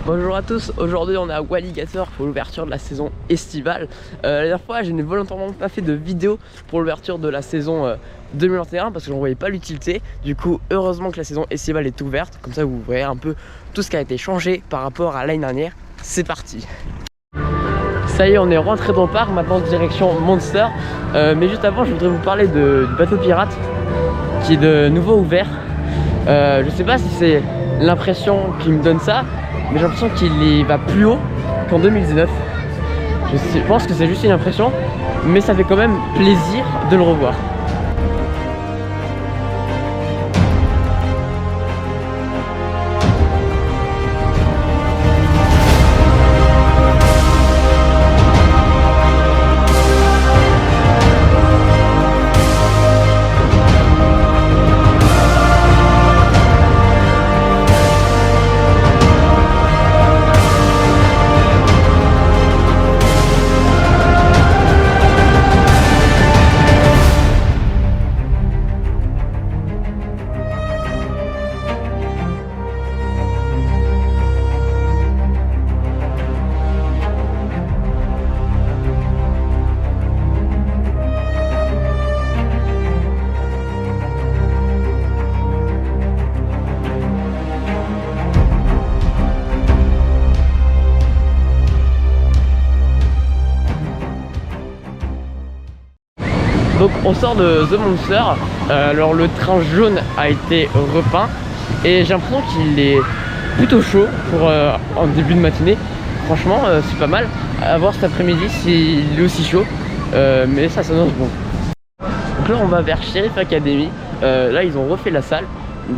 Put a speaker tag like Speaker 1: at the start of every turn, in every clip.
Speaker 1: Bonjour à tous, aujourd'hui on est à Walligator pour l'ouverture de la saison estivale. La dernière fois je n'ai volontairement pas fait de vidéo pour l'ouverture de la saison 2021 parce que j'en voyais pas l'utilité. Du coup heureusement que la saison estivale est ouverte, comme ça vous verrez un peu tout ce qui a été changé par rapport à l'année dernière. C'est parti. Ça y est, on est rentré dans le parc, maintenant direction Monster. Mais juste avant je voudrais vous parler du bateau pirate qui est de nouveau ouvert. Je sais pas si c'est l'impression qui me donne ça, mais j'ai l'impression qu'il va plus haut qu'en 2019. Je pense que c'est juste une impression, mais ça fait quand même plaisir de le revoir. Donc on sort de The Monster, alors le train jaune a été repeint et j'ai l'impression qu'il est plutôt chaud pour en début de matinée. Franchement c'est pas mal, à voir cet après-midi s'il est aussi chaud, mais ça s'annonce bon. Donc là on va vers Sheriff Academy, là ils ont refait la salle,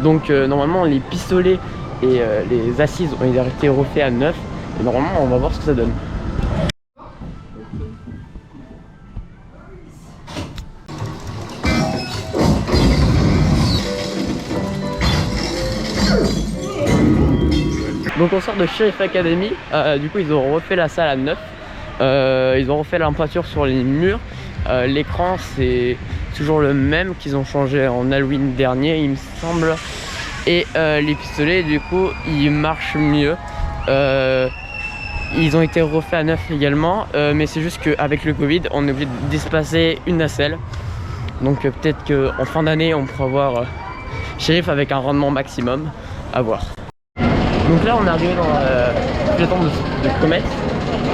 Speaker 1: donc normalement les pistolets et les assises ont été refaits à neuf, et normalement on va voir ce que ça donne. Donc on sort de Sheriff Academy, du coup ils ont refait la salle à neuf, ils ont refait la peinture sur les murs, l'écran c'est toujours le même qu'ils ont changé en Halloween dernier il me semble, et les pistolets du coup ils marchent mieux, ils ont été refaits à neuf également, mais c'est juste qu'avec le Covid on est obligé d'espacer une nacelle, donc peut-être qu'en fin d'année on pourra voir Sheriff avec un rendement maximum, à voir. Donc là on est arrivé dans le peloton de Comet,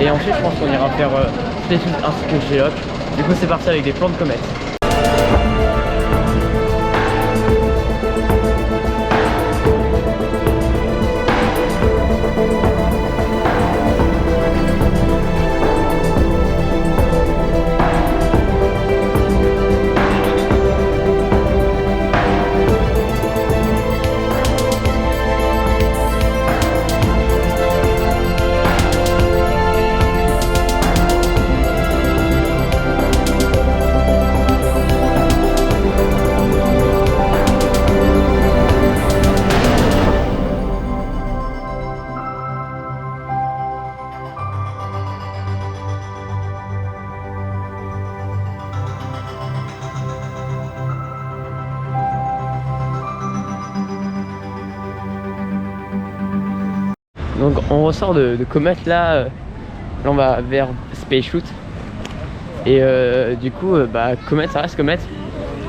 Speaker 1: et ensuite je pense qu'on ira faire Spacesuit ainsi que Geoc. Du coup c'est parti avec des plans de Comet. Donc on ressort de Comet là on va vers Spacesuit, et du coup Comet ça reste Comet,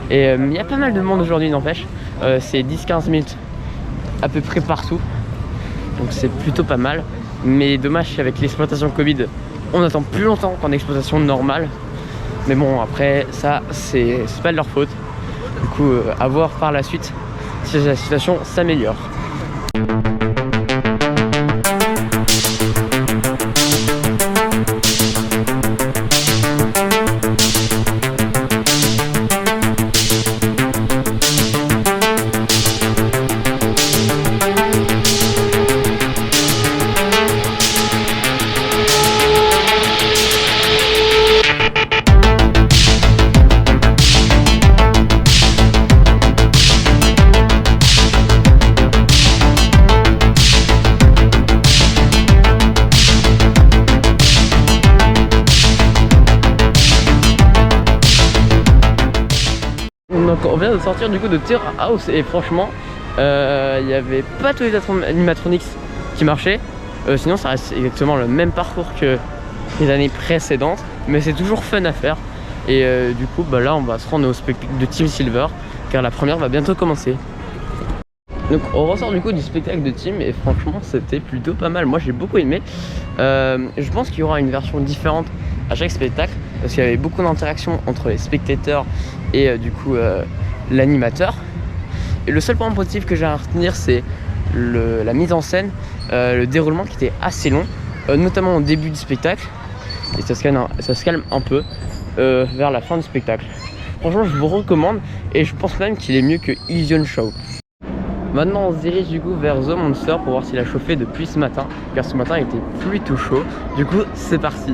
Speaker 1: et il y a pas mal de monde aujourd'hui, n'empêche, c'est 10-15 minutes à peu près partout, donc c'est plutôt pas mal, mais dommage qu'avec l'exploitation Covid on attend plus longtemps qu'en exploitation normale, mais bon après ça c'est pas de leur faute, du coup à voir par la suite si la situation s'améliore. Donc on vient de sortir du coup de Terror House, et franchement il n'y avait pas tous les animatronics qui marchaient. Sinon ça reste exactement le même parcours que les années précédentes, mais c'est toujours fun à faire. Et du coup là on va se rendre au spectacle de Team Silver car la première va bientôt commencer. Donc on ressort du coup du spectacle de Team et franchement c'était plutôt pas mal, moi j'ai beaucoup aimé. Je pense qu'il y aura une version différente à chaque spectacle parce qu'il y avait beaucoup d'interactions entre les spectateurs et du coup l'animateur. Et le seul point positif que j'ai à retenir c'est la mise en scène, le déroulement qui était assez long, notamment au début du spectacle, et ça se calme un peu vers la fin du spectacle. Franchement je vous recommande et je pense même qu'il est mieux que Illusion Show. Maintenant on se dirige du coup vers The Monster pour voir s'il a chauffé depuis ce matin, car ce matin il était plutôt chaud. Du coup c'est parti.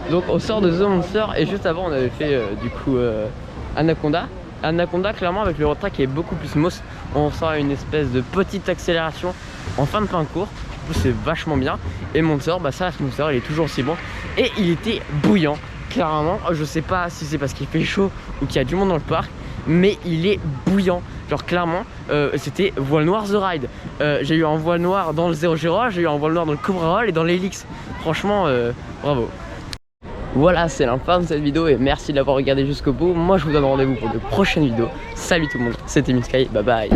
Speaker 1: Donc on sort de The Monster et juste avant on avait fait du coup Anaconda. Anaconda clairement avec le retrait qui est beaucoup plus smooth, on sent une espèce de petite accélération en fin de parcours. Du coup c'est vachement bien. Et Monster, ça Monster il est toujours aussi bon. Et il était bouillant, clairement. Je sais pas si c'est parce qu'il fait chaud ou qu'il y a du monde dans le parc, mais il est bouillant. Genre clairement c'était voile noire The Ride. J'ai eu un voile noir dans le 0 Giro, j'ai eu un voile noir dans le Cobra Roll et dans l'Helix. Franchement bravo. Voilà, c'est la fin de cette vidéo et merci de l'avoir regardé jusqu'au bout. Moi je vous donne rendez-vous pour de prochaines vidéos. Salut tout le monde, c'était Minsky, bye bye.